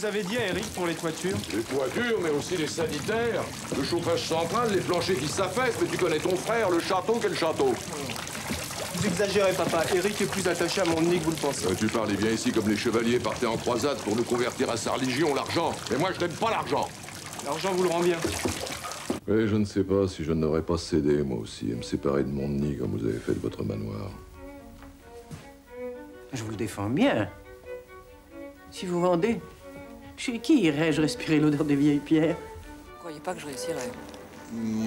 avez dit à Eric pour les toitures? Les toitures, mais aussi les sanitaires. Le chauffage central, les planchers qui s'affaissent. Mais tu connais ton frère, le château, quel château? Vous exagérez, papa. Eric est plus attaché à mon nid que vous le pensez. Tu parles, il vient ici comme les chevaliers partaient en croisade pour nous convertir à sa religion, l'argent. Et moi, je n'aime pas l'argent. L'argent vous le rend bien. Oui, je ne sais pas si je n'aurais pas cédé, moi aussi, à me séparer de mon nid comme vous avez fait de votre manoir. Je vous le défends bien. Si vous vendez, chez qui irais-je respirer l'odeur des vieilles pierres? Vous croyez pas que je réussirais?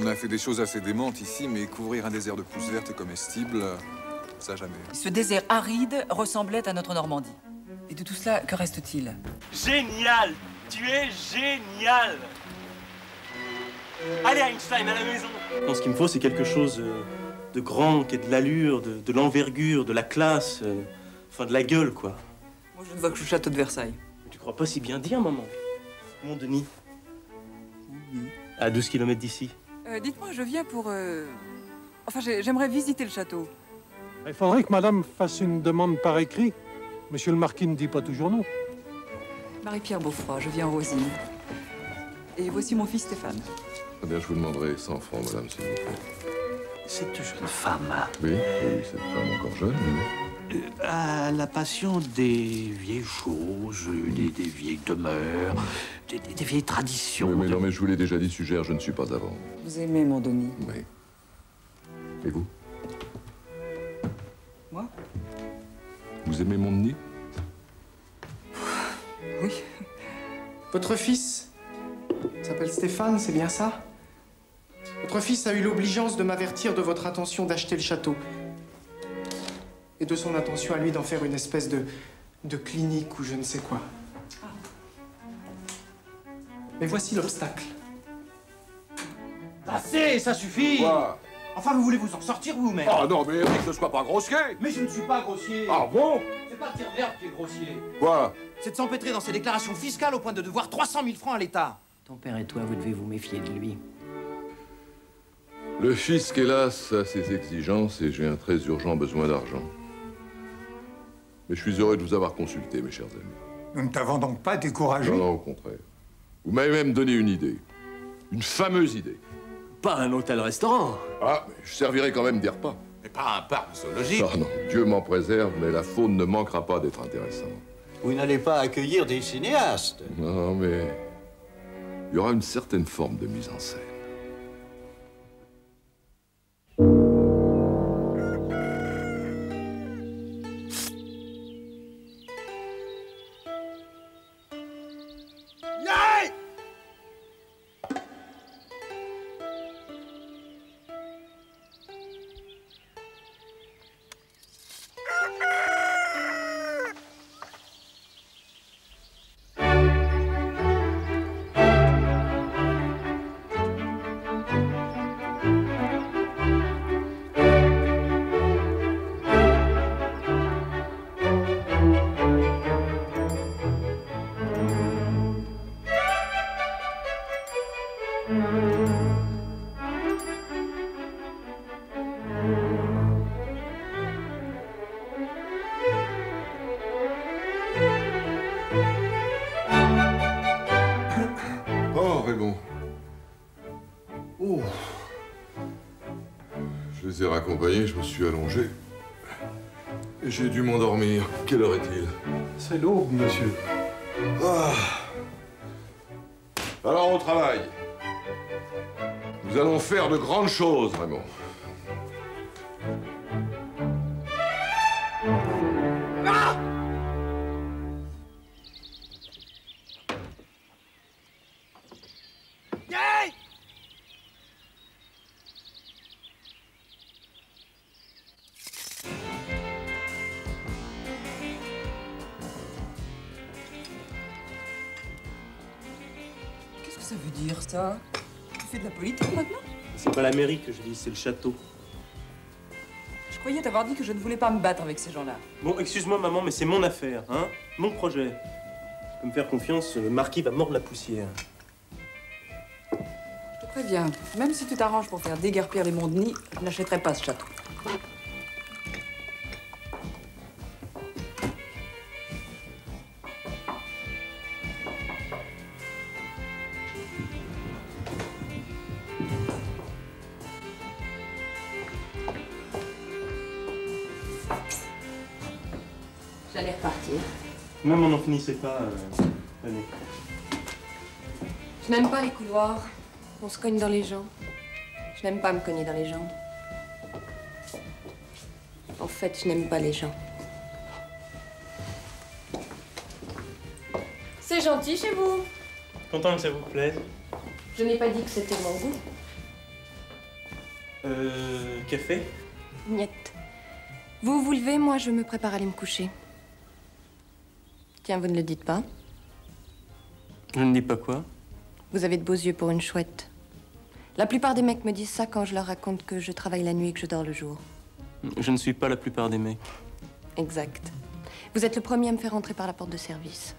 On a fait des choses assez démentes ici, mais couvrir un désert de pousses vertes et comestibles, ça jamais. Ce désert aride ressemblait à notre Normandie. Et de tout cela, que reste-t-il? Génial! Tu es génial! Allez, Einstein, à la maison! Non, ce qu'il me faut, c'est quelque chose de grand, qui ait de l'allure, de l'envergure, de la classe, enfin de la gueule, quoi. Moi, je ne vois que le château de Versailles. Tu crois pas si bien dire, maman? Mon Denis. Oui. À 12 km d'ici. Dites-moi, je viens pour... Enfin, j'aimerais visiter le château. Il faudrait que madame fasse une demande par écrit. Monsieur le marquis ne dit pas toujours non. Marie-Pierre Beaufroy, je viens en Rosine. Et voici mon fils Stéphane. Eh bien, je vous demanderai 100 francs, madame, s'il vous plaît. Cette jeune femme Oui, cette femme encore jeune, oui. a la passion des vieilles choses, des vieilles demeures, des vieilles traditions. Oui, mais non, mais je vous l'ai déjà dit, Sugère, je ne suis pas avant. Vous aimez mon Denis? Oui. Et vous? Moi? Vous aimez mon nid? Oui. Votre fils s'appelle Stéphane, c'est bien ça? Votre fils a eu l'obligeance de m'avertir de votre intention d'acheter le château. Et de son intention à lui d'en faire une espèce de clinique ou je ne sais quoi. Mais voici l'obstacle. Assez, ça suffit. Quoi? Enfin, vous voulez vous en sortir vous-même? Ah non, mais Eric, ne sois pas grossier. Mais je ne suis pas grossier. Ah bon? C'est pas le dire d'herbe qui est grossier. Quoi? C'est de s'empêtrer dans ses déclarations fiscales au point de devoir 300 000 francs à l'État. Ton père et toi, vous devez vous méfier de lui. Le fisc, hélas, a ses exigences et j'ai un très urgent besoin d'argent. Mais je suis heureux de vous avoir consulté, mes chers amis. Nous ne t'avons donc pas découragé? Non, non, au contraire. Vous m'avez même donné une idée. Une fameuse idée. Pas un hôtel-restaurant. Ah, mais je servirai quand même des repas. Mais pas un parc zoologique. Ah non, Dieu m'en préserve, mais la faune ne manquera pas d'être intéressante. Vous n'allez pas accueillir des cinéastes. Non, mais il y aura une certaine forme de mise en scène. Oh, Raymond. Oh. Je les ai raccompagnés, je me suis allongé. Et j'ai dû m'endormir. Quelle heure est-il? C'est l'aube, monsieur. Ah. Alors, au travail. Nous allons faire de grandes choses, Raymond. Qu'est-ce que ça veut dire, ça? Tu fais de la politique, maintenant? C'est pas la mairie que je dis, c'est le château. Je croyais t'avoir dit que je ne voulais pas me battre avec ces gens-là. Bon, excuse-moi, maman, mais c'est mon affaire, hein? Mon projet. Tu peux me faire confiance, le marquis va mordre la poussière. Je te préviens, même si tu t'arranges pour faire déguerpir les Mondenies, je n'achèterai pas ce château. repartir. Même on n'en finissait pas, l'année. Je n'aime pas les couloirs. On se cogne dans les gens. Je n'aime pas me cogner dans les gens. En fait, je n'aime pas les gens. C'est gentil chez vous. Content que ça vous plaise. Je n'ai pas dit que c'était mon goût. Café? Niette. Vous vous levez, moi je me prépare à aller me coucher. Tiens, vous ne le dites pas. Je ne dis pas quoi. Vous avez de beaux yeux pour une chouette. La plupart des mecs me disent ça quand je leur raconte que je travaille la nuit et que je dors le jour. Je ne suis pas la plupart des mecs. Exact. Vous êtes le premier à me faire entrer par la porte de service.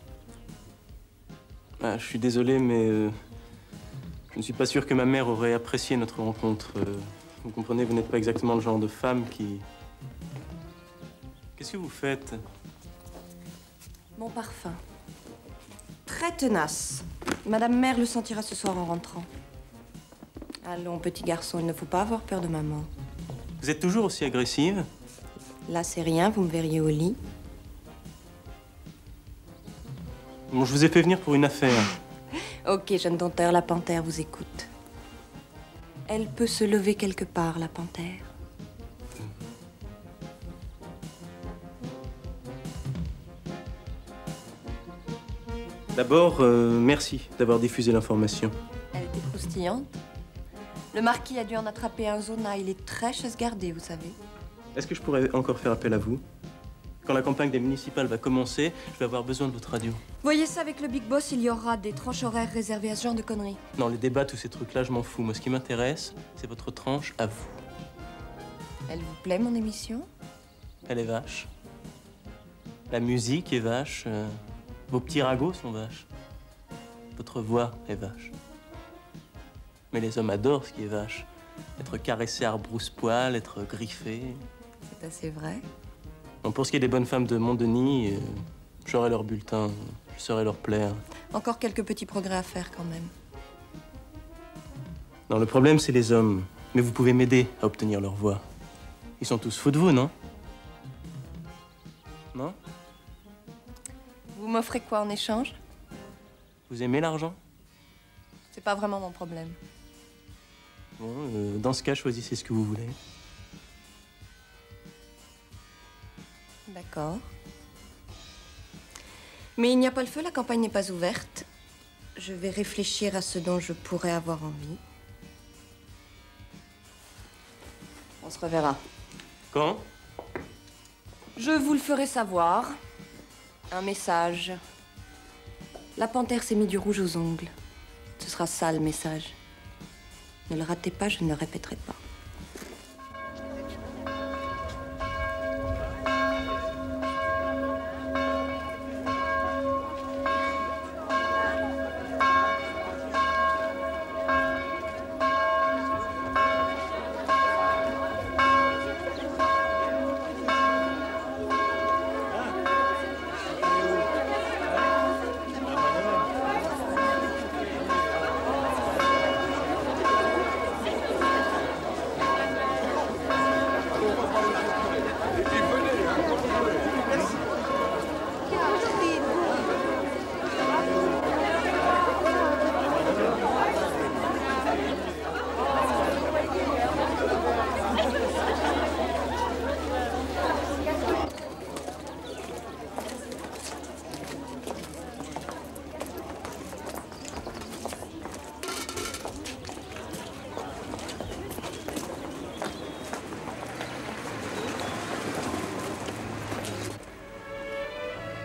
Ah, je suis désolé, mais je ne suis pas sûr que ma mère aurait apprécié notre rencontre. Vous comprenez, vous n'êtes pas exactement le genre de femme qui... Qu'est-ce que vous faites? Mon parfum. Très tenace. Madame mère le sentira ce soir en rentrant. Allons, petit garçon, il ne faut pas avoir peur de maman. Vous êtes toujours aussi agressive? Là, c'est rien, vous me verriez au lit. Bon, je vous ai fait venir pour une affaire. Ok, jeune dompteur, la panthère vous écoute. Elle peut se lever quelque part, la panthère. D'abord, merci d'avoir diffusé l'information. Elle était croustillante. Le marquis a dû en attraper un zona. Il est très chasse gardée, vous savez. Est-ce que je pourrais encore faire appel à vous? Quand la campagne des municipales va commencer, je vais avoir besoin de votre radio. Voyez ça avec le Big Boss, il y aura des tranches horaires réservées à ce genre de conneries. Non, les débats, tous ces trucs-là, je m'en fous. Moi, ce qui m'intéresse, c'est votre tranche à vous. Elle vous plaît, mon émission? Elle est vache. La musique est vache. Vos petits ragots sont vaches. Votre voix est vache. Mais les hommes adorent ce qui est vache. Être caressé à rebrousse-poil, être griffé. C'est assez vrai. Bon, pour ce qui est des bonnes femmes de Montdenis, j'aurai leur bulletin. Je saurai leur plaire. Encore quelques petits progrès à faire, quand même. Non, le problème, c'est les hommes. Mais vous pouvez m'aider à obtenir leur voix. Ils sont tous fous de vous, non? Non? Vous m'offrez quoi en échange? Vous aimez l'argent? C'est pas vraiment mon problème. Bon, dans ce cas, choisissez ce que vous voulez. D'accord. Mais il n'y a pas le feu, la campagne n'est pas ouverte. Je vais réfléchir à ce dont je pourrais avoir envie. On se reverra. Quand? Je vous le ferai savoir. Un message. La panthère s'est mis du rouge aux ongles. Ce sera ça, le message. Ne le ratez pas, je ne le répéterai pas.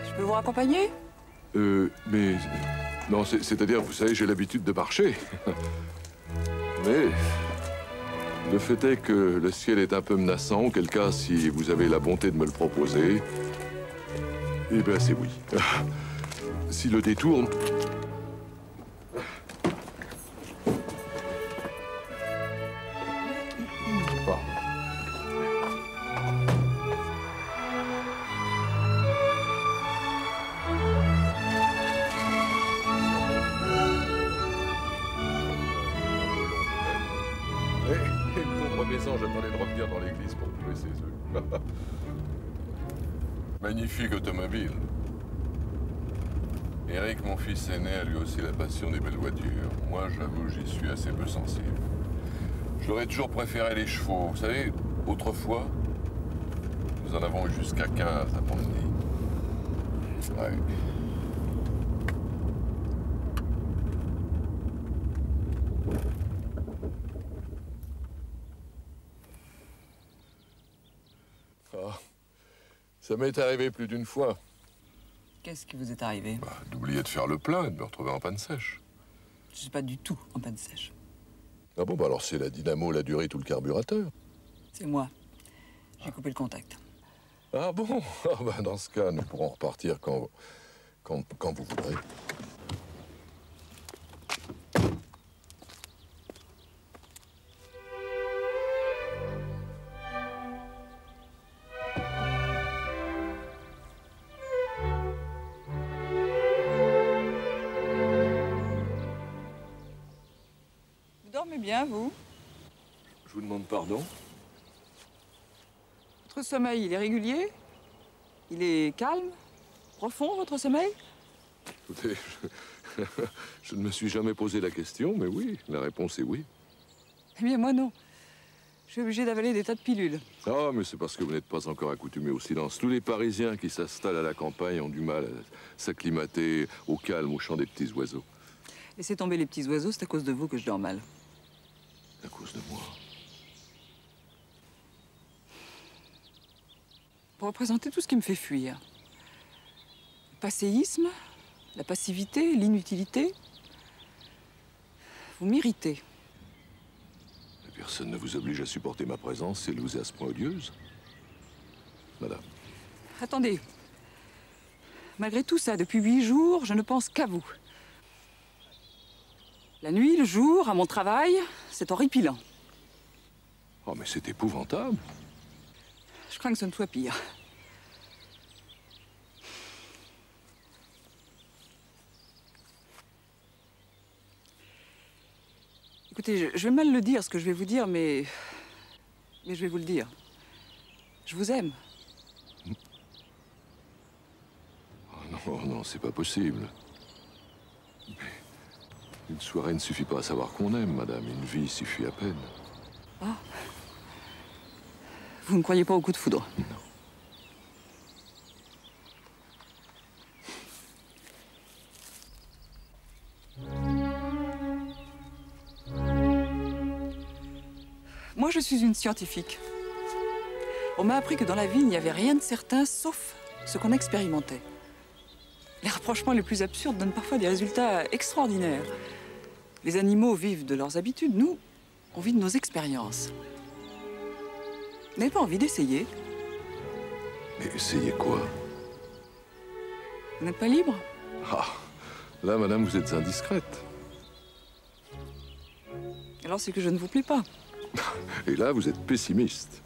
Je peux vous raccompagner? Mais... Non, c'est-à-dire, vous savez, j'ai l'habitude de marcher. Mais... Le fait est que le ciel est un peu menaçant, auquel cas, si vous avez la bonté de me le proposer... Eh bien, c'est oui. Si le détour... Et le pauvre maison, j'attendais de revenir dans l'église pour couper ses œufs. Magnifique automobile. Eric, mon fils aîné, a lui aussi la passion des belles voitures. Moi, j'avoue, j'y suis assez peu sensible. J'aurais toujours préféré les chevaux. Vous savez, autrefois, nous en avons eu jusqu'à 15 à Pont-de-Nez. Ouais. Ah, ça m'est arrivé plus d'une fois. Qu'est-ce qui vous est arrivé? D'oublier de faire le plein et de me retrouver en panne sèche. Je suis pas du tout en panne sèche. Ah bon, bah alors c'est la dynamo, la durite ou le carburateur. C'est moi. J'ai coupé le contact. Ah bon? Ah bah dans ce cas, nous pourrons repartir quand vous voudrez. Vous dormez bien, vous? Je vous demande pardon? Votre sommeil, il est régulier? Il est calme? Profond, votre sommeil? Écoutez, je ne me suis jamais posé la question, mais oui, la réponse est oui. Eh bien, moi, non. Je suis obligée d'avaler des tas de pilules. Ah, mais c'est parce que vous n'êtes pas encore accoutumé au silence. Tous les Parisiens qui s'installent à la campagne ont du mal à s'acclimater au calme, au chant des petits oiseaux. Laissez tomber les petits oiseaux, c'est à cause de vous que je dors mal. À cause de moi? Vous représentez tout ce qui me fait fuir. Le passéisme, la passivité, l'inutilité. Vous m'irritez. Personne ne vous oblige à supporter ma présence si elle vous est à ce point odieuse. Madame. Attendez. Malgré tout ça, depuis 8 jours, je ne pense qu'à vous. La nuit, le jour, à mon travail, c'est horripilant. Oh, mais c'est épouvantable. Je crains que ce ne soit pire. Écoutez, je vais mal le dire, ce que je vais vous dire, mais je vais vous le dire. Je vous aime. Oh non, non, c'est pas possible. Mais une soirée ne suffit pas à savoir qu'on aime, madame. Une vie suffit à peine. Ah. Vous ne croyez pas au coup de foudre? Non. Moi, je suis une scientifique. On m'a appris que dans la vie, il n'y avait rien de certain, sauf ce qu'on expérimentait. Les rapprochements les plus absurdes donnent parfois des résultats extraordinaires. Les animaux vivent de leurs habitudes, nous, on vit de nos expériences. Vous n'avez pas envie d'essayer? Mais essayez quoi? Vous n'êtes pas libre? Ah, là, madame, vous êtes indiscrète. Alors c'est que je ne vous plais pas. Et là, vous êtes pessimiste.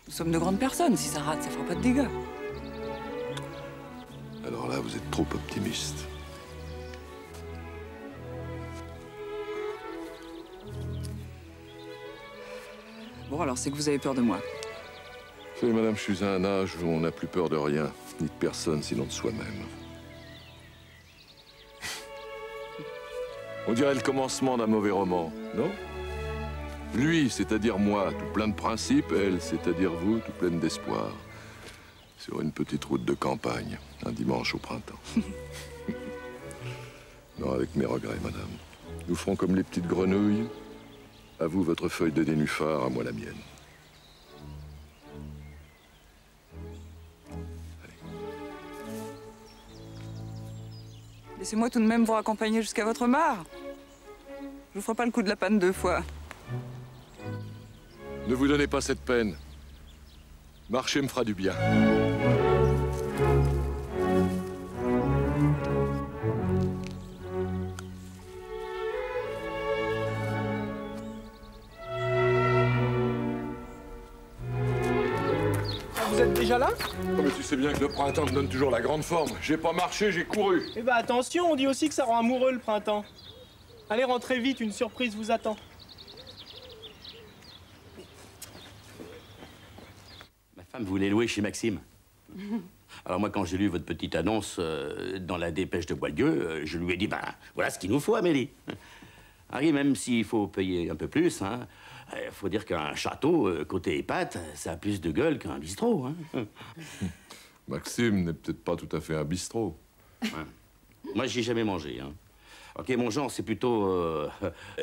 Nous sommes de grandes personnes. Si ça rate, ça fera pas de dégâts. Alors là, vous êtes trop optimiste. Bon, alors c'est que vous avez peur de moi. Vous savez, madame, je suis à un âge où on n'a plus peur de rien, ni de personne, sinon de soi-même. On dirait le commencement d'un mauvais roman, non? Lui, c'est-à-dire moi, tout plein de principes, elle, c'est-à-dire vous, tout pleine d'espoir. Sur une petite route de campagne, un dimanche au printemps. Non, avec mes regrets, madame. Nous ferons comme les petites grenouilles. À vous, votre feuille de nénuphar, à moi, la mienne. Laissez-moi tout de même vous raccompagner jusqu'à votre mare. Je vous ferai pas le coup de la panne 2 fois. Ne vous donnez pas cette peine. Marcher me fera du bien. Vous êtes déjà là? Oh, mais tu sais bien que le printemps me donne toujours la grande forme. J'ai pas marché, j'ai couru. Eh ben attention, on dit aussi que ça rend amoureux le printemps. Allez, rentrez vite, une surprise vous attend. Ma femme voulait louer chez Maxime. Alors moi, quand j'ai lu votre petite annonce dans la dépêche de Boileau, je lui ai dit, ben, voilà ce qu'il nous faut, Amélie. Harry, même s'il faut payer un peu plus, hein, faut dire qu'un château, côté EHPAD, ça a plus de gueule qu'un bistrot. Hein. Maxime n'est peut-être pas tout à fait un bistrot. Ouais. Moi, j'y ai jamais mangé. Hein. Ok, mon genre, c'est plutôt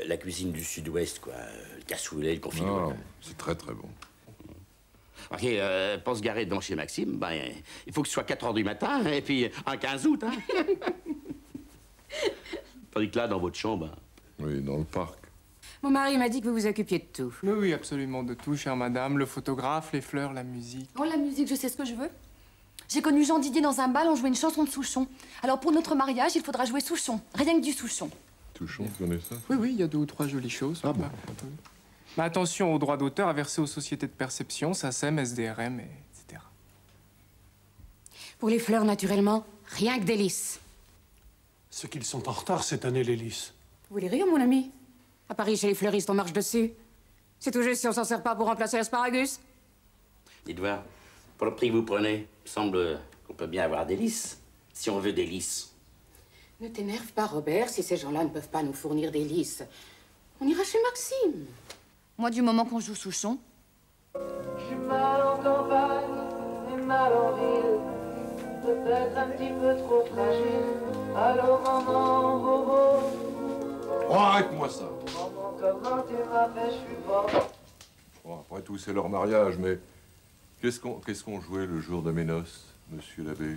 la cuisine du sud-ouest, quoi. Le cassoulet, le confit. Ah, c'est très, très bon. Ok, pour se garer devant chez Maxime, ben, il faut que ce soit 4 h du matin, et puis un 15 août, hein. Tandis que là, dans votre chambre... Oui, dans le parc. Mon mari m'a dit que vous vous occupiez de tout. Mais oui, absolument de tout, chère madame. Le photographe, les fleurs, la musique. Oh, la musique, je sais ce que je veux. J'ai connu Jean Didier dans un bal, on jouait une chanson de Souchon. Alors pour notre mariage, il faudra jouer Souchon. Rien que du Souchon. Souchon, tu connais ça? Oui, oui, il y a 2 ou 3 jolies choses. Ah bon? Mais attention aux droits d'auteur à verser aux sociétés de perception, SACEM, SDRM, etc. Pour les fleurs, naturellement, rien que des lys. Ce qu'ils sont en retard cette année, les lys. Vous voulez rire, mon ami? À Paris, chez les fleuristes, on marche dessus. C'est tout juste si on s'en sert pas pour remplacer l'asparagus. Dites voir, pour le prix que vous prenez, il me semble qu'on peut bien avoir des lys, si on veut des lys. Ne t'énerve pas, Robert, si ces gens-là ne peuvent pas nous fournir des lys. On ira chez Maxime. Moi, du moment qu'on joue Souchon. Je suis mal en campagne et mal en ville, peut-être un petit peu trop fragile. Alors maman, bobo. Oh, arrête-moi ça. Maman, comment tu m'appelles, je suis pas. Bon, après tout, c'est leur mariage, mais qu'est-ce qu'on jouait le jour de mes noces, monsieur l'abbé?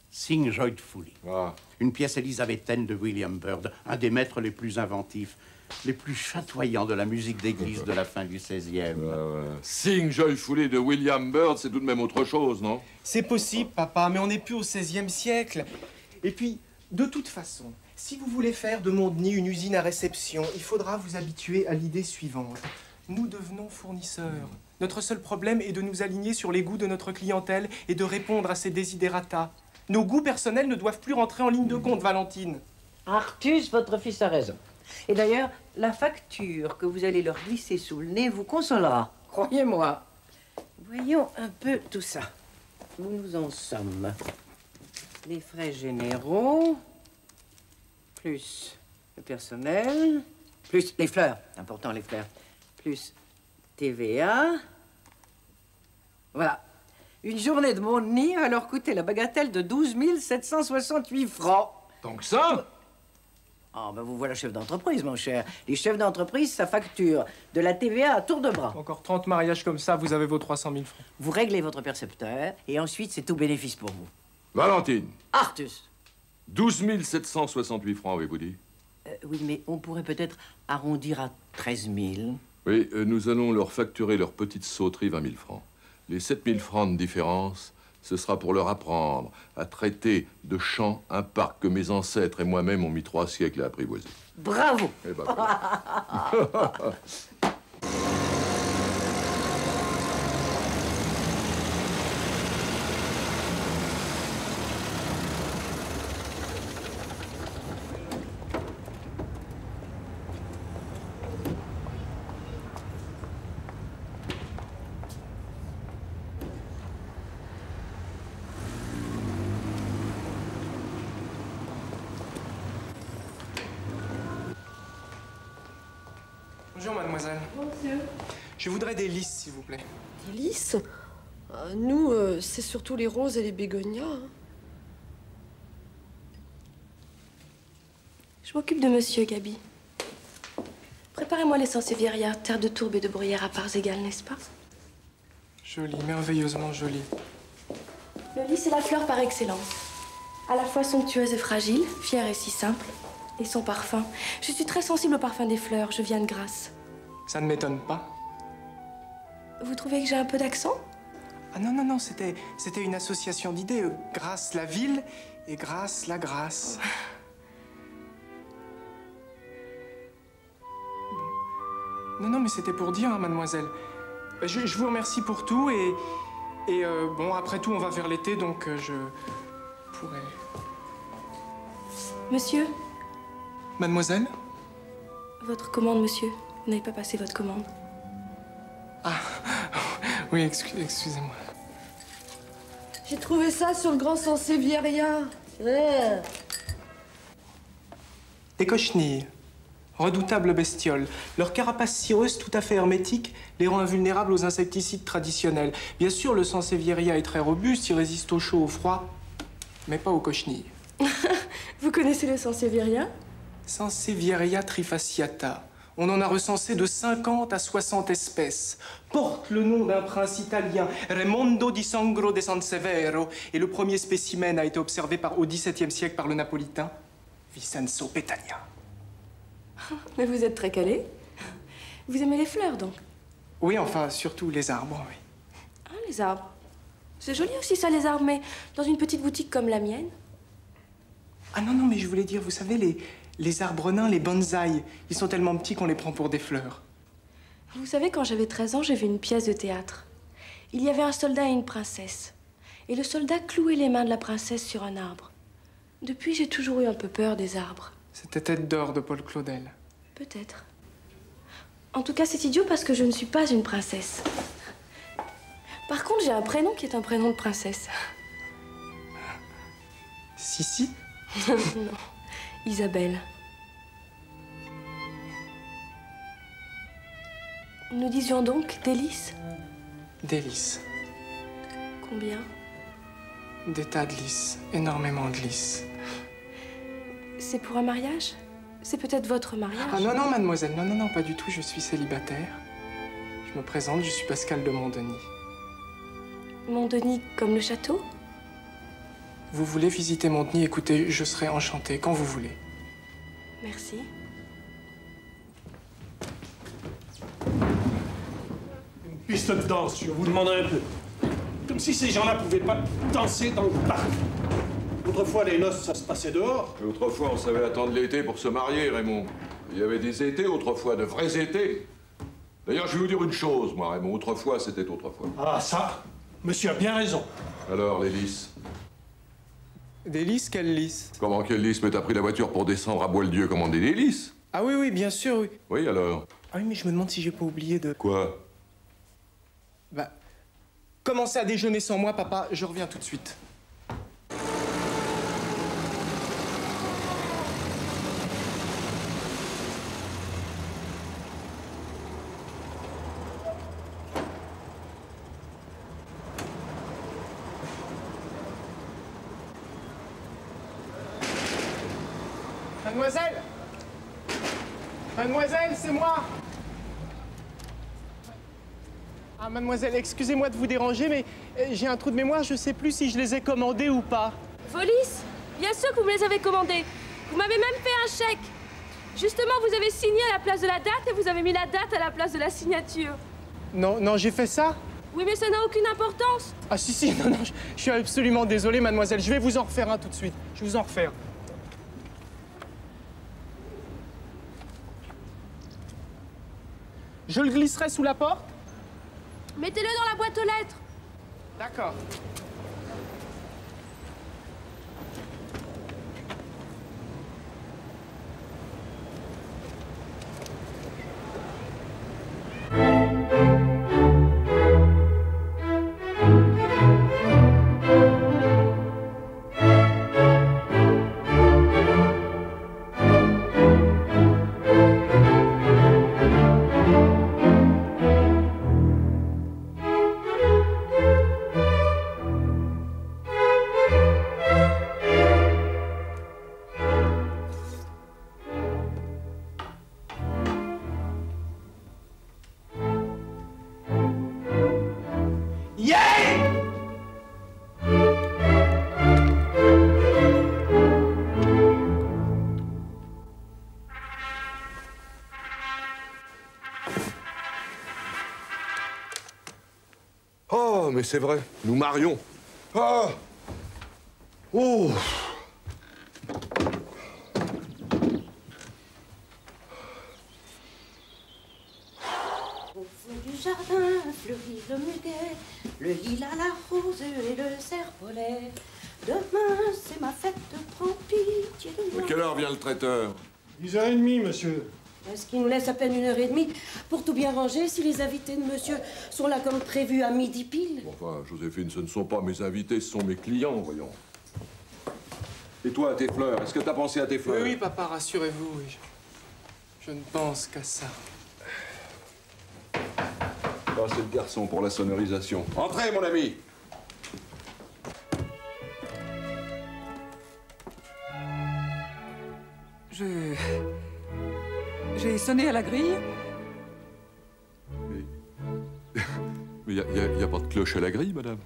Sing Joyfully. Ah. Une pièce élisabéthaine de William Byrd, un des maîtres les plus inventifs, les plus chatoyants de la musique d'église de la fin du XVIe. Sing Joyfully de William Byrd, c'est tout de même autre chose, non? C'est possible, papa, mais on n'est plus au XVIe siècle. Et puis, de toute façon, si vous voulez faire de Mondeny une usine à réception, il faudra vous habituer à l'idée suivante. Nous devenons fournisseurs. Notre seul problème est de nous aligner sur les goûts de notre clientèle et de répondre à ses desiderata. Nos goûts personnels ne doivent plus rentrer en ligne de compte, Valentine. Artus, votre fils a raison. Et d'ailleurs, la facture que vous allez leur glisser sous le nez vous consolera. Croyez-moi. Voyons un peu tout ça. Où nous en sommes. Les frais généraux, plus le personnel, plus les fleurs, important les fleurs, plus TVA. Voilà. Une journée de Mondeny va leur coûter la bagatelle de 12 768 francs. Tant que ça? Ah, ben vous voilà chef d'entreprise, mon cher. Les chefs d'entreprise, ça facture de la TVA à tour de bras. Encore 30 mariages comme ça, vous avez vos 300 000 francs. Vous réglez votre percepteur, et ensuite, c'est tout bénéfice pour vous. Valentine. Artus. 12 768 francs, avez-vous dit? Oui, mais on pourrait peut-être arrondir à 13 000. Oui, nous allons leur facturer leur petite sauterie 20 000 francs. Les 7 000 francs de différence, ce sera pour leur apprendre à traiter de chant un parc que mes ancêtres et moi-même ont mis 3 siècles à apprivoiser. Bravo! Eh ben, voilà. Bonjour, mademoiselle. Bonjour. Je voudrais des lys, s'il vous plaît. Des lys? Nous, c'est surtout les roses et les bégonias. Hein. Je m'occupe de monsieur, Gaby. Préparez-moi les sansevieria, terre de tourbe et de bruyère à parts égales, n'est-ce pas? Joli, merveilleusement joli. Le lys est la fleur par excellence. À la fois somptueuse et fragile, fière et si simple. Et son parfum. Je suis très sensible au parfum des fleurs, je viens de Grasse. Ça ne m'étonne pas. Vous trouvez que j'ai un peu d'accent? Ah non, non, non, c'était une association d'idées. Grasse la ville et Grasse la grâce. Bon. Non, non, mais c'était pour dire, hein, mademoiselle. Je vous remercie pour tout et bon, après tout, on va vers l'été, donc je pourrais... Monsieur? Mademoiselle? Votre commande, monsieur. Vous n'avez pas passé votre commande. Ah, oui, excusez-moi. J'ai trouvé ça sur le grand Sansevieria. Des cochenilles. Redoutables bestioles. Leur carapace cireuse tout à fait hermétique les rend invulnérables aux insecticides traditionnels. Bien sûr, le Sansevieria est très robuste, il résiste au chaud, au froid, mais pas aux cochenilles. Vous connaissez le Sansevieria? Sansevieria trifasciata. On en a recensé de 50 à 60 espèces. Porte le nom d'un prince italien, Raimondo di Sangro de Sansevero. Et le premier spécimen a été observé au XVIIe siècle par le napolitain Vincenzo Petagna. Mais vous êtes très calé. Vous aimez les fleurs, donc? Oui, enfin, surtout les arbres, oui. Ah, les arbres. C'est joli aussi, ça, les arbres, mais dans une petite boutique comme la mienne. Ah non, non, mais je voulais dire, vous savez, les arbres nains, les bonsaïs, ils sont tellement petits qu'on les prend pour des fleurs. Vous savez, quand j'avais 13 ans, j'ai vu une pièce de théâtre. Il y avait un soldat et une princesse. Et le soldat clouait les mains de la princesse sur un arbre. Depuis, j'ai toujours eu un peu peur des arbres. C'était Tête d'or de Paul Claudel. Peut-être. En tout cas, c'est idiot parce que je ne suis pas une princesse. Par contre, j'ai un prénom qui est un prénom de princesse. Sissi? Non, Isabelle. Nous disions donc délices? Délices. Combien? Des tas de lys. Énormément de lys. C'est pour un mariage? C'est peut-être votre mariage? Ah non, non, mademoiselle. Non, non, non, pas du tout. Je suis célibataire. Je me présente, je suis Pascal de Montdenis. Montdenis comme le château? Vous voulez visiter Montdenis? Écoutez, je serai enchanté quand vous voulez. Merci. Une piste de danse, je vous demanderai un peu. Comme si ces gens-là pouvaient pas danser dans le parc. Autrefois, les noces, ça se passait dehors. Et autrefois, on savait attendre l'été pour se marier, Raymond. Il y avait des étés autrefois, de vrais étés. D'ailleurs, je vais vous dire une chose, moi, Raymond. Autrefois, c'était autrefois. Ah, ça, monsieur a bien raison. Alors, les lys? Des lys? Quelles lys? Comment, quelle lys? Mais t'as pris la voiture pour descendre à Bois-le-Dieu commander des lys? Ah oui, oui, bien sûr, oui. Oui, alors? Ah oui, mais je me demande si j'ai pas oublié de... Quoi? Bah, commencez à déjeuner sans moi, papa. Je reviens tout de suite. Mademoiselle! Mademoiselle, c'est moi! Ah, mademoiselle, excusez-moi de vous déranger, mais j'ai un trou de mémoire, je sais plus si je les ai commandés ou pas. Vos lys? Bien sûr que vous me les avez commandés. Vous m'avez même fait un chèque. Justement, vous avez signé à la place de la date et vous avez mis la date à la place de la signature. Non, non, j'ai fait ça? Oui, mais ça n'a aucune importance. Ah si, si, non, non, je suis absolument désolé, mademoiselle. Je vais vous en refaire un tout de suite. Je vais vous en refaire. Je le glisserai sous la porte? Mettez-le dans la boîte aux lettres. D'accord. Oh, mais c'est vrai, nous marions. Ah! Oh! Au fond du jardin fleurit le muguet, le lilas, la rose et le serpolet. Demain, c'est ma fête, prends pitié de moi. À quelle heure vient le traiteur? 10h30, monsieur. Est-ce qu'il nous laisse à peine 1h30 pour tout bien ranger si les invités de monsieur sont là comme prévu à midi pile? Enfin, Joséphine, ce ne sont pas mes invités, ce sont mes clients, voyons. Et toi, tes fleurs, est-ce que t'as pensé à tes fleurs? Oui, papa, rassurez-vous, oui. Je ne pense qu'à ça. Ah, c'est le garçon pour la sonorisation. Entrez, mon ami! J'ai sonné à la grille. Mais il n'y a pas de cloche à la grille, madame.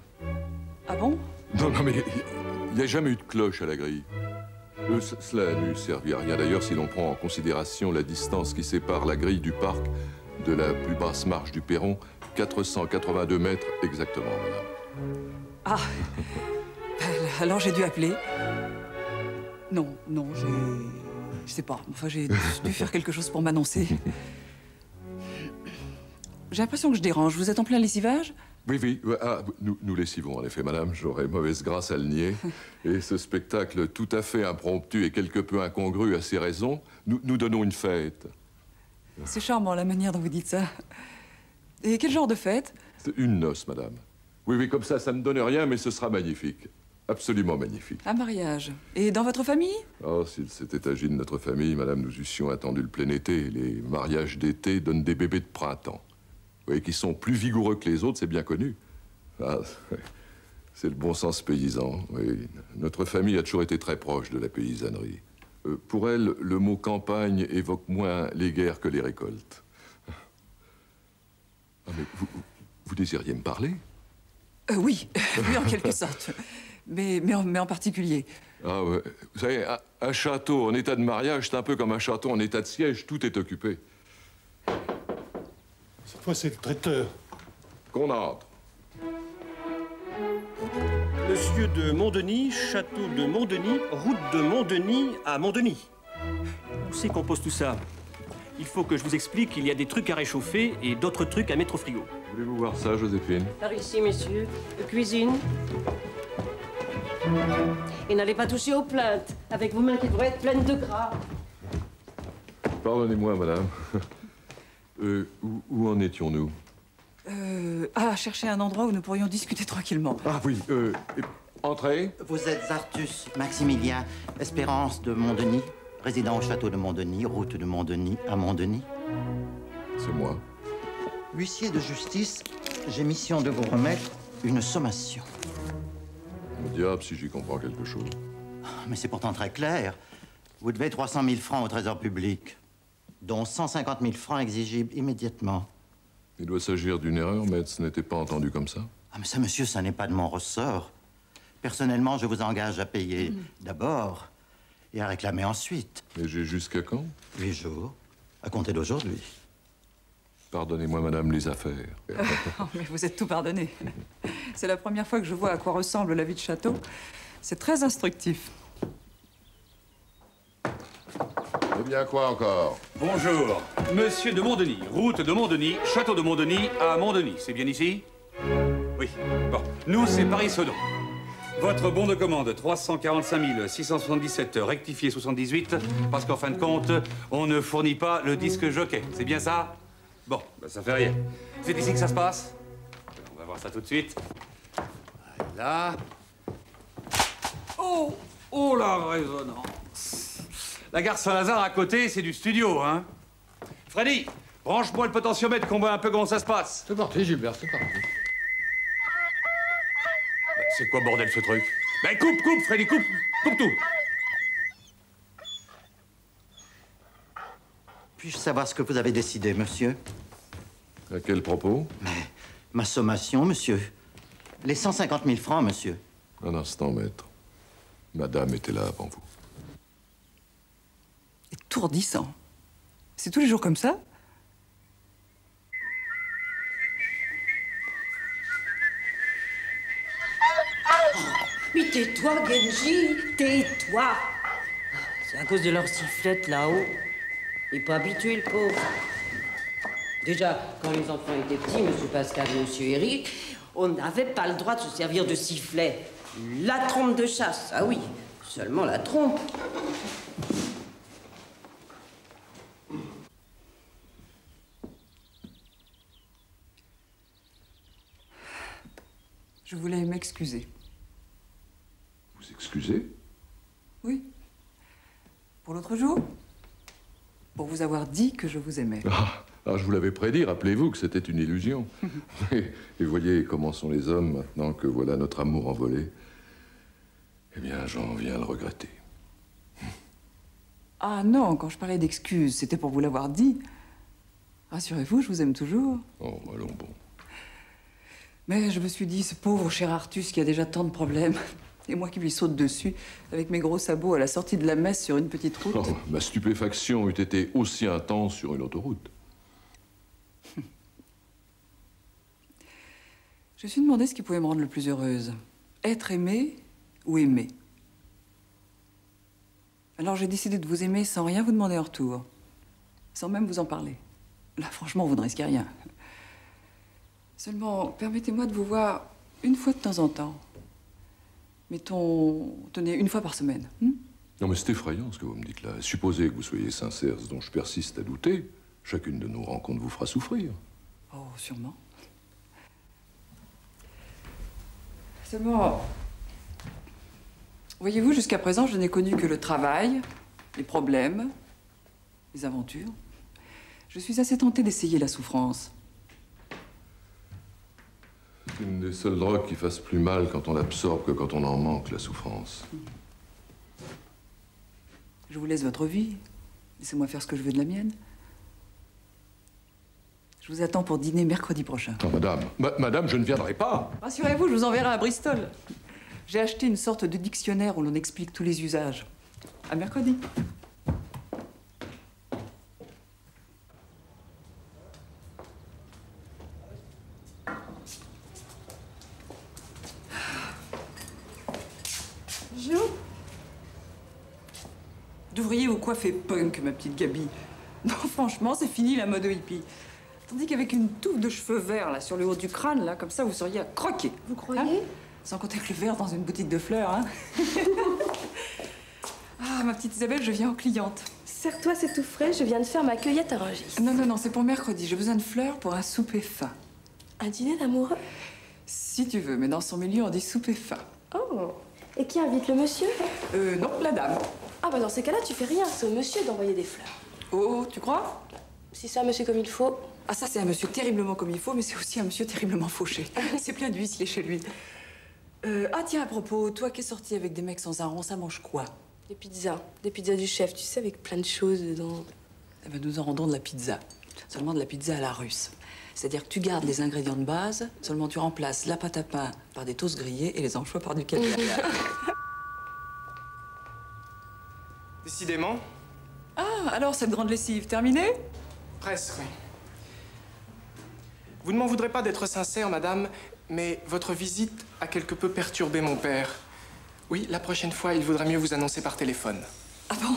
Ah bon? Non, mais il n'y a jamais eu de cloche à la grille. Cela ne servi à rien d'ailleurs si l'on prend en considération la distance qui sépare la grille du parc de la plus basse marche du perron, 482 mètres exactement, madame. Ah, alors j'ai dû appeler. Non, je sais pas. Enfin, j'ai dû faire quelque chose pour m'annoncer. J'ai l'impression que je dérange. Vous êtes en plein lessivage? Oui. Ah, nous lessivons, en effet, madame. J'aurais mauvaise grâce à le nier. Et ce spectacle tout à fait impromptu et quelque peu incongru à ses raisons, nous donnons une fête. C'est charmant, la manière dont vous dites ça. Et quel genre de fête? C'est une noce, madame. Oui, comme ça ne donne rien, mais ce sera magnifique. Absolument magnifique. Un mariage. Et dans votre famille? Oh, s'il s'était agi de notre famille, madame, nous eussions attendu le plein été. Les mariages d'été donnent des bébés de printemps. Vous voyez, qui sont plus vigoureux que les autres, c'est bien connu. Ah, c'est le bon sens paysan, oui. Notre famille a toujours été très proche de la paysannerie. Pour elle, le mot campagne évoque moins les guerres que les récoltes. Ah, mais vous désiriez me parler? Oui, oui, en quelque sorte. Mais en particulier. Ah ouais. Vous savez, un château en état de mariage, c'est un peu comme un château en état de siège, tout est occupé. Cette fois, c'est le traiteur. Qu'on entre. Monsieur de Montdenis, château de Montdenis, route de Montdenis à Montdenis. Où c'est qu'on pose tout ça? Il faut que je vous explique qu'il y a des trucs à réchauffer et d'autres trucs à mettre au frigo. Voulez-vous voir ça, Joséphine? Par ici, messieurs. Cuisine. Et n'allez pas toucher aux plaintes, avec vos mains qui devraient être pleines de gras. Pardonnez-moi, madame. Où en étions-nous? Chercher un endroit où nous pourrions discuter tranquillement. Ah oui, entrez. Vous êtes Artus Maximilien Espérance de Montdenis, résident au château de Montdenis, route de Montdenis à Montdenis. C'est moi. Huissier de justice, j'ai mission de vous remettre une sommation. Au diable si j'y comprends quelque chose. Mais c'est pourtant très clair. Vous devez 300 000 francs au trésor public, dont 150 000 francs exigibles immédiatement. Il doit s'agir d'une erreur, maître. Ce n'était pas entendu comme ça. Ah, mais ça, monsieur, ça n'est pas de mon ressort. Personnellement, je vous engage à payer d'abord et à réclamer ensuite. Et j'ai jusqu'à quand? 8 jours, à compter d'aujourd'hui. Pardonnez-moi, madame, les affaires. Mais vous êtes tout pardonné. C'est la première fois que je vois à quoi ressemble la vie de château. C'est très instructif. Eh bien, quoi encore? Bonjour. Monsieur de Montdenis, route de Montdenis, château de Montdenis à Montdenis. C'est bien ici? Oui. Bon. Nous, c'est Paris-Sedan. Votre bon de commande, 345 677 rectifié 78, parce qu'en fin de compte, on ne fournit pas le disque jockey. C'est bien ça? Bon, ben ça fait rien. C'est ici que ça se passe? On va voir ça tout de suite. Voilà. Oh, la résonance. La gare Saint-Lazare à côté, c'est du studio, hein? Freddy, branche-moi le potentiomètre qu'on voit un peu comment ça se passe. C'est parti, Gilbert, c'est parti. C'est quoi, bordel, ce truc? Ben, coupe, Freddy, coupe tout. Puis-je savoir ce que vous avez décidé, monsieur? À quel propos? Mais ma sommation, monsieur. Les 150 000 francs, monsieur. Un instant, maître. Madame était là avant vous. Étourdissant. C'est tous les jours comme ça? Mais tais-toi, Genji, tais-toi. C'est à cause de leur sifflette là-haut. Il n'est pas habitué, le pauvre. Déjà, quand les enfants étaient petits, Monsieur Pascal et Monsieur Eric, on n'avait pas le droit de se servir de sifflet. La trompe de chasse, ah oui, seulement la trompe. voulais m'excuser. Vous excusez? Oui. Pour l'autre jour. Pour vous avoir dit que je vous aimais. Je vous l'avais prédit, rappelez-vous que c'était une illusion. Et voyez comment sont les hommes maintenant que voilà notre amour envolé. Eh bien, j'en viens à le regretter. Ah non, quand je parlais d'excuses, c'était pour vous l'avoir dit. Rassurez-vous, je vous aime toujours. Oh, allons bon. Mais je me suis dit, ce pauvre cher Artus qui a déjà tant de problèmes, et moi qui lui saute dessus avec mes gros sabots à la sortie de la messe sur une petite route. Oh, ma stupéfaction eût été aussi intense sur une autoroute. Je me suis demandé ce qui pouvait me rendre le plus heureuse. Être aimée ou aimer. Alors j'ai décidé de vous aimer sans rien vous demander en retour. Sans même vous en parler. Là, franchement, vous ne risquez rien. Seulement, permettez-moi de vous voir une fois de temps en temps. Mettons, tenez, une fois par semaine. Non, mais c'est effrayant ce que vous me dites là. Supposez que vous soyez sincère, ce dont je persiste à douter. Chacune de nos rencontres vous fera souffrir. Oh, sûrement. Seulement, voyez-vous, jusqu'à présent, je n'ai connu que le travail, les problèmes, les aventures. Je suis assez tentée d'essayer la souffrance. C'est une des seules drogues qui fasse plus mal quand on l'absorbe que quand on en manque, la souffrance. Je vous laisse votre vie. Laissez-moi faire ce que je veux de la mienne. Je vous attends pour dîner mercredi prochain. Oh, madame, madame, je ne viendrai pas. Rassurez-vous, je vous enverrai à Bristol. J'ai acheté une sorte de dictionnaire où l'on explique tous les usages. À mercredi. Jo, devriez vous coiffer punk, ma petite Gabi. Non, franchement, c'est fini la mode hippie. Tandis qu'avec une touffe de cheveux verts, là, sur le haut du crâne, là, comme ça, vous seriez à croquer. Vous croyez? Sans compter que le verre dans une boutique de fleurs, hein. Ah, ma petite Isabelle, je viens en cliente. Serre-toi, c'est tout frais, je viens de faire ma cueillette à Rungis. Non, non, non, c'est pour mercredi. J'ai besoin de fleurs pour un souper fin. Un dîner d'amoureux? Si tu veux, mais dans son milieu, on dit souper fin. Oh. Et qui invite le monsieur? Non, la dame. Ah bah dans ces cas-là, tu fais rien. C'est au monsieur d'envoyer des fleurs. Oh, tu crois? Si c'est un monsieur comme il faut. Ah, ça, c'est un monsieur terriblement comme il faut, mais c'est aussi un monsieur terriblement fauché. C'est plein d'huissiers chez lui. Ah, tiens, à propos, toi qui es sorti avec des mecs sans un rond, ça mange quoi? Des pizzas du chef, tu sais, avec plein de choses dedans. Eh ben, nous en rendons de la pizza. Seulement de la pizza à la russe. C'est-à-dire que tu gardes les ingrédients de base, seulement tu remplaces la pâte à pain par des toasts grillés et les anchois par du caviar. Décidément. Ah, alors cette grande lessive, terminée? Presque, oui. Vous ne m'en voudrez pas d'être sincère, madame, mais votre visite a quelque peu perturbé mon père. Oui, la prochaine fois, il vaudrait mieux vous annoncer par téléphone. Ah bon?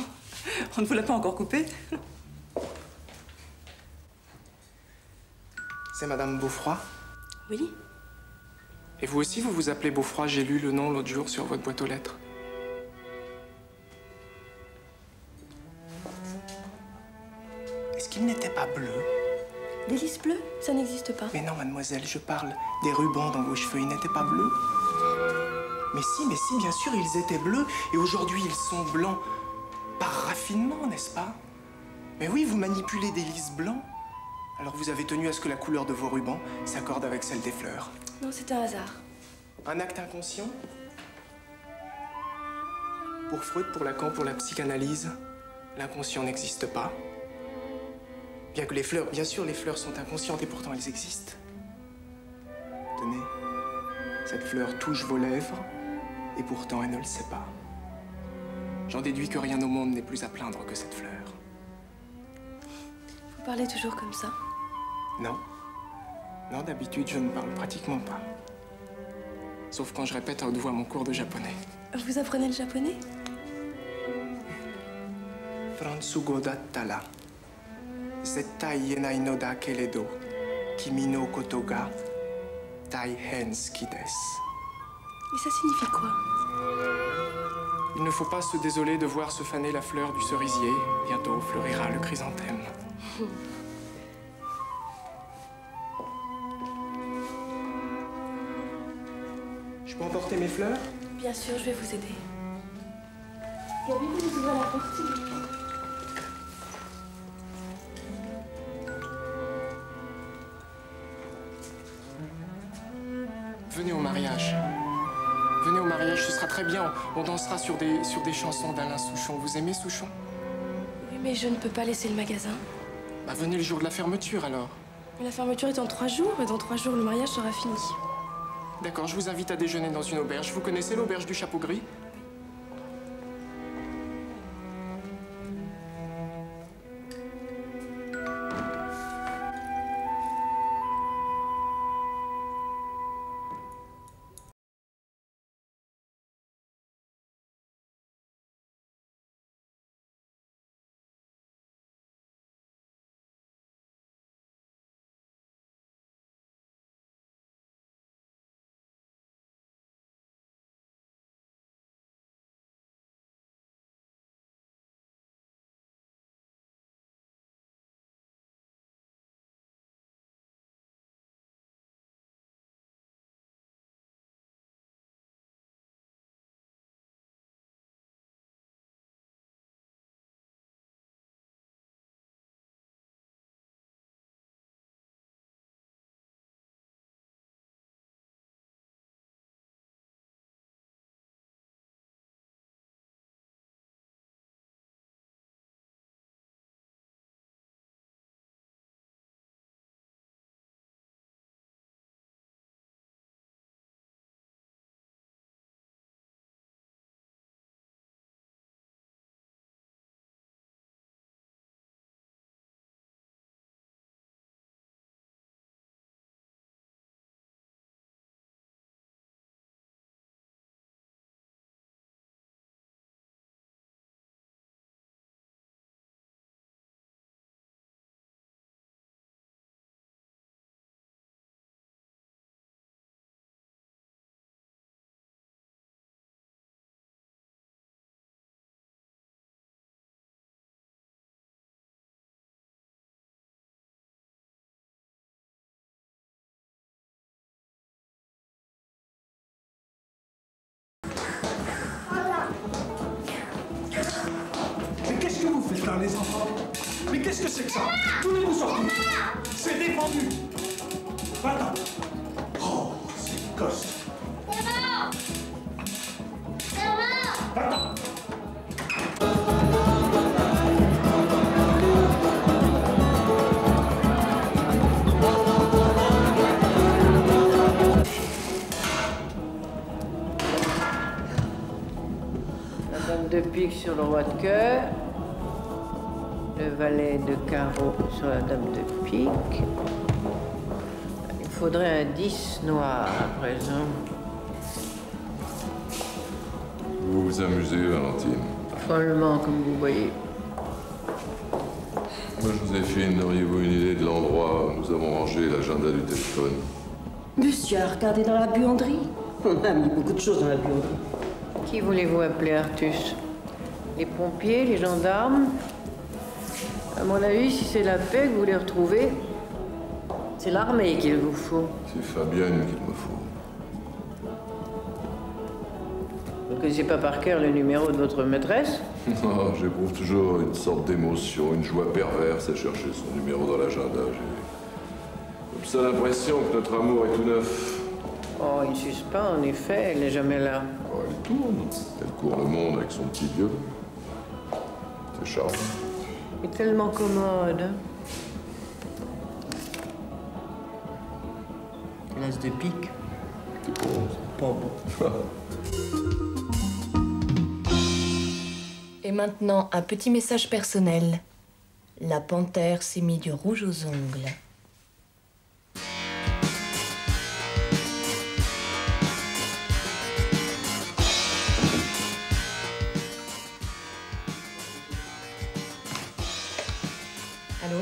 On ne vous l'a pas encore coupé? C'est madame Beaufroy? Oui. Et vous aussi, vous vous appelez Beaufroy? J'ai lu le nom l'autre jour sur votre boîte aux lettres. Est-ce qu'il n'était pas bleu? Des lys bleus? Ça n'existe pas. Mais non, mademoiselle, je parle des rubans dans vos cheveux. Ils n'étaient pas bleus? Mais si, bien sûr, ils étaient bleus. Et aujourd'hui, ils sont blancs. Par raffinement, n'est-ce pas? Mais oui, vous manipulez des lys blancs. Alors vous avez tenu à ce que la couleur de vos rubans s'accorde avec celle des fleurs. Non, c'est un hasard. Un acte inconscient? Pour Freud, pour Lacan, pour la psychanalyse, l'inconscient n'existe pas. Bien que les fleurs, bien sûr, les fleurs sont inconscientes et pourtant elles existent. Tenez, cette fleur touche vos lèvres et pourtant elle ne le sait pas. J'en déduis que rien au monde n'est plus à plaindre que cette fleur. Vous parlez toujours comme ça? Non. Non, d'habitude, je ne parle pratiquement pas. Sauf quand je répète à haute voix mon cours de japonais. Vous apprenez le japonais? Fransugo dattara. Zettai ienai no da keredo. Kimi no koto ga taihen suki desu. Et ça signifie quoi? Il ne faut pas se désoler de voir se faner la fleur du cerisier. Bientôt fleurira le chrysanthème. apporter mes fleurs? Bien sûr, je vais vous aider. Gabi, vous nous ouvrez la porte, s'il vous plaît. Venez au mariage. Venez au mariage, ce sera très bien. On dansera sur des chansons d'Alain Souchon. Vous aimez Souchon? Oui, mais je ne peux pas laisser le magasin. Bah venez le jour de la fermeture alors. Mais la fermeture est dans 3 jours, et dans 3 jours, le mariage sera fini. D'accord, je vous invite à déjeuner dans une auberge. Vous connaissez l'auberge du Chapeau Gris? Qu'est-ce que vous faites là, les enfants? Mais qu'est-ce que c'est que ça? Tournez-vous sortir. C'est défendu. Va-t'en. Oh, c'est gosse. Va-t'en. La dame de pique sur le roi de cœur. Le valet de carreau sur la dame de pique. Il faudrait un 10 noir à présent. Vous vous amusez, Valentine. Follement, comme vous voyez. Moi, Joséphine, auriez-vous une idée de l'endroit où nous avons rangé l'agenda du téléphone? Monsieur a regardé dans la buanderie. On a mis beaucoup de choses dans la buanderie. Qui voulez-vous appeler Artus? Les pompiers, les gendarmes? À mon avis, si c'est la paix que vous voulez retrouver, c'est l'armée qu'il vous faut. C'est Fabienne qu'il me faut. Vous ne connaissez pas par cœur le numéro de votre maîtresse? Non, j'éprouve toujours une sorte d'émotion, une joie perverse à chercher son numéro dans l'agenda. J'ai comme ça l'impression que notre amour est tout neuf. Oh, il ne suce pas, en effet, elle n'est jamais là. Oh, elle tourne. Elle court le monde avec son petit vieux. C'est charmant. Il est tellement commode. L'as de pique. C'est bon. Pas bon. Et maintenant, un petit message personnel. La panthère s'est mis du rouge aux ongles. Allô?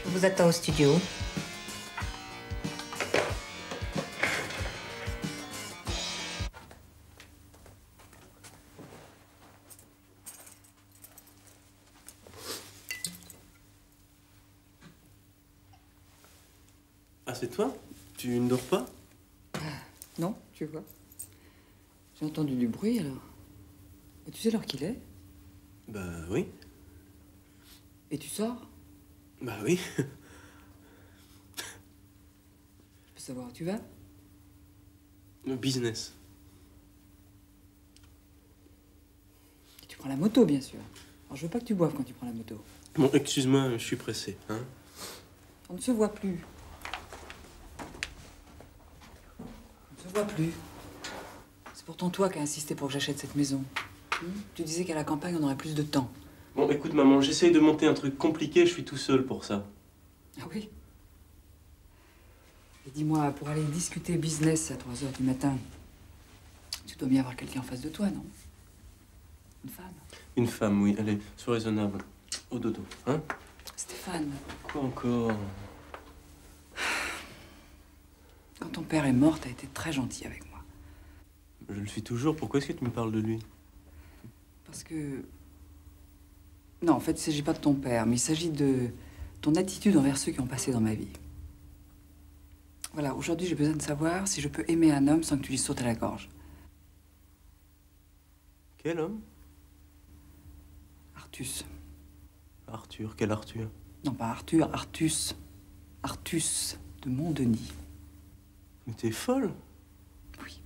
Je vous attends au studio. Ah, c'est toi? Tu ne dors pas? Tu vois? J'ai entendu du bruit, alors. Et tu sais l'heure qu'il est? Bah oui. Et tu sors? Bah oui. Je peux savoir où tu vas? Le business. Et tu prends la moto, bien sûr. Alors, je veux pas que tu boives quand tu prends la moto. Bon, excuse-moi, je suis pressé, hein. On ne se voit plus. On ne se voit plus. C'est pourtant toi qui as insisté pour que j'achète cette maison. Tu disais qu'à la campagne, on aurait plus de temps. Bon, écoute, maman, j'essaye de monter un truc compliqué, je suis tout seul pour ça. Ah oui? Et dis-moi, pour aller discuter business à 3 h du matin, tu dois bien avoir quelqu'un en face de toi, non? Une femme? Une femme, oui, allez, sois raisonnable. Au dodo, hein? Stéphane. Quoi encore? Quand ton père est mort, t'as été très gentil avec moi. Je le suis toujours, pourquoi est-ce que tu me parles de lui? Parce que... Non, en fait, il ne s'agit pas de ton père, mais il s'agit de ton attitude envers ceux qui ont passé dans ma vie. Voilà, aujourd'hui, j'ai besoin de savoir si je peux aimer un homme sans que tu lui sautes à la gorge. Quel homme? Artus. Arthur, quel Arthur? Non, pas Arthur, Artus. Artus de Montdenis. Mais t'es folle? Oui.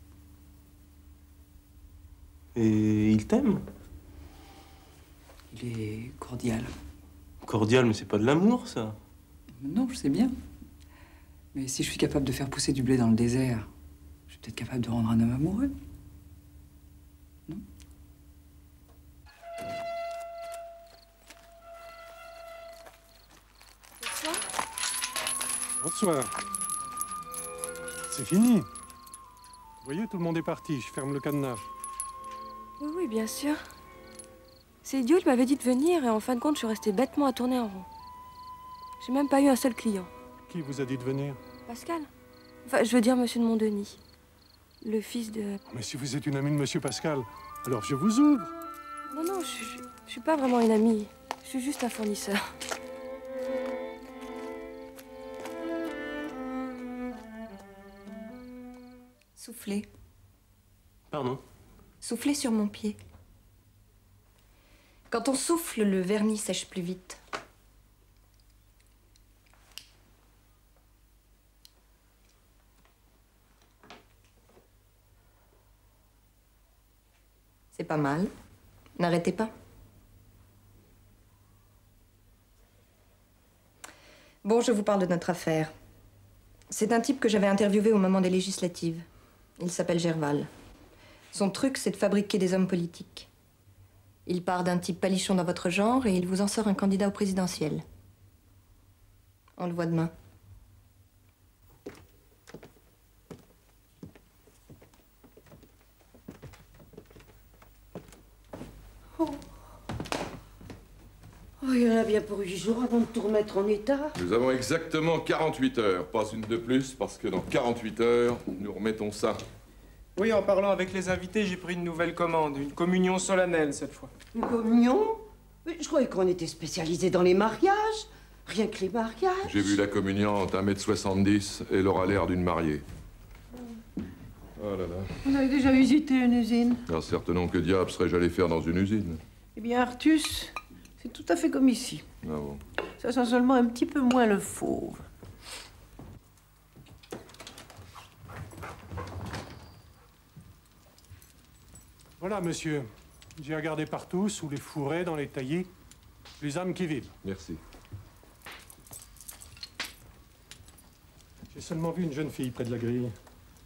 Et il t'aime? Il est cordial. Cordial, mais c'est pas de l'amour, ça. Non, je sais bien. Mais si je suis capable de faire pousser du blé dans le désert, je suis peut-être capable de rendre un homme amoureux. Non? Bonsoir. C'est fini. Vous voyez, tout le monde est parti. Je ferme le cadenas. Oui, oui, bien sûr. C'est idiot, il m'avait dit de venir et en fin de compte, je suis restée bêtement à tourner en rond. J'ai même pas eu un seul client. Qui vous a dit de venir? Pascal? Enfin, je veux dire monsieur de Montdenis. Le fils de... Mais si vous êtes une amie de Monsieur Pascal, alors je vous ouvre. Non, non, je suis pas vraiment une amie. Je suis juste un fournisseur. Soufflez. Pardon? Soufflez sur mon pied. Quand on souffle, le vernis sèche plus vite. C'est pas mal. N'arrêtez pas. Bon, je vous parle de notre affaire. C'est un type que j'avais interviewé au moment des législatives. Il s'appelle Gerval. Son truc, c'est de fabriquer des hommes politiques. Il part d'un type palichon dans votre genre et il vous en sort un candidat au présidentiel. On le voit demain. Oh, il y en a bien pour 8 jours avant de tout remettre en état. Nous avons exactement 48 heures, pas une de plus, parce que dans 48 heures, nous remettons ça. Oui, en parlant avec les invités, j'ai pris une nouvelle commande. Une communion solennelle, cette fois. Une communion? Mais je croyais qu'on était spécialisé dans les mariages. Rien que les mariages. J'ai vu la communiante, 1m70, et elle aura l'air d'une mariée. Oh là là. Vous avez déjà visité une usine? Alors certainement que diable serais-je allé faire dans une usine? Eh bien, Artus, c'est tout à fait comme ici. Ah bon? Ça sent seulement un petit peu moins le fauve. Voilà, monsieur. J'ai regardé partout, sous les fourrés, dans les taillis. Les âmes qui vivent. Merci. J'ai seulement vu une jeune fille près de la grille.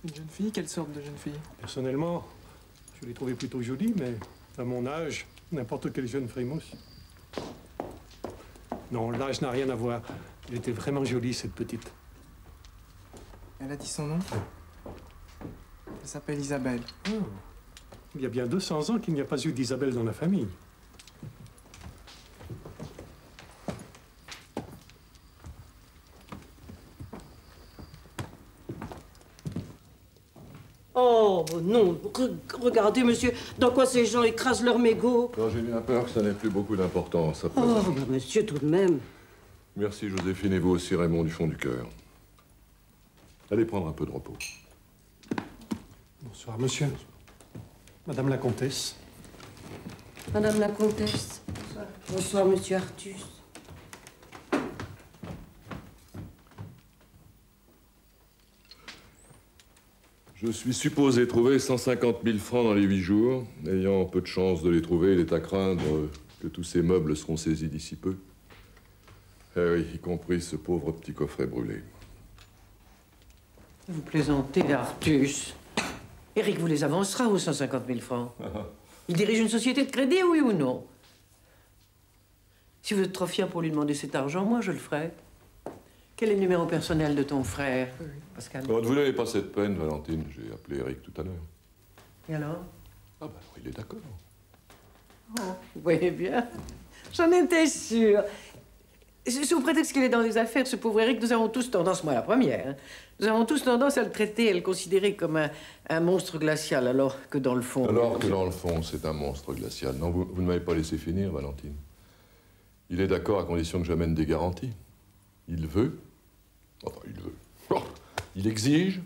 Une jeune fille? Quelle sorte de jeune fille? Personnellement, je l'ai trouvée plutôt jolie, mais à mon âge, n'importe quelle jeune frimousse. Non, l'âge n'a rien à voir. Elle était vraiment jolie, cette petite. Elle a dit son nom? Elle s'appelle Isabelle. Oh. Il y a bien 200 ans qu'il n'y a pas eu d'Isabelle dans la famille. Oh non, regardez, monsieur, dans quoi ces gens écrasent leur mégot. Non, j'ai bien peur que ça n'ait plus beaucoup d'importance après. Oh, bah, monsieur, tout de même. Merci Joséphine et vous aussi Raymond du fond du cœur. Allez prendre un peu de repos. Bonsoir, monsieur. Madame la comtesse. Madame la comtesse. Bonsoir. Bonsoir, monsieur Artus. Je suis supposé trouver 150 000 francs dans les 8 jours. Ayant peu de chance de les trouver, il est à craindre que tous ces meubles seront saisis d'ici peu. Eh oui, y compris ce pauvre petit coffret brûlé. Vous plaisantez, Artus. Eric vous les avancera, vos 150 000 francs. Il dirige une société de crédit, oui ou non? Si vous êtes trop fier pour lui demander cet argent, moi, je le ferai. Quel est le numéro personnel de ton frère, Pascal? Ne vous n'avez pas cette peine, Valentine. J'ai appelé Eric tout à l'heure. Et alors? Ah ben, il est d'accord. Oh, vous voyez bien. J'en étais sûre. Sous prétexte qu'il est dans les affaires, ce pauvre Eric, nous avons tous tendance, moi la première, hein, nous avons tous tendance à le traiter, à le considérer comme un monstre glacial, alors que dans le fond... Alors que dans le fond, c'est un monstre glacial. Non, vous ne m'avez pas laissé finir, Valentine. Il est d'accord à condition que j'amène des garanties. Il veut. Enfin, il veut. Oh, il exige.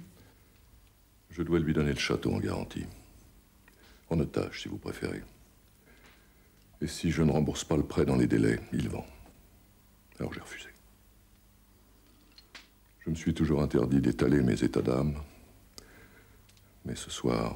Je dois lui donner le château en garantie. En otage, si vous préférez. Et si je ne rembourse pas le prêt dans les délais, il vend. Alors j'ai refusé. Je me suis toujours interdit d'étaler mes états d'âme. Mais ce soir,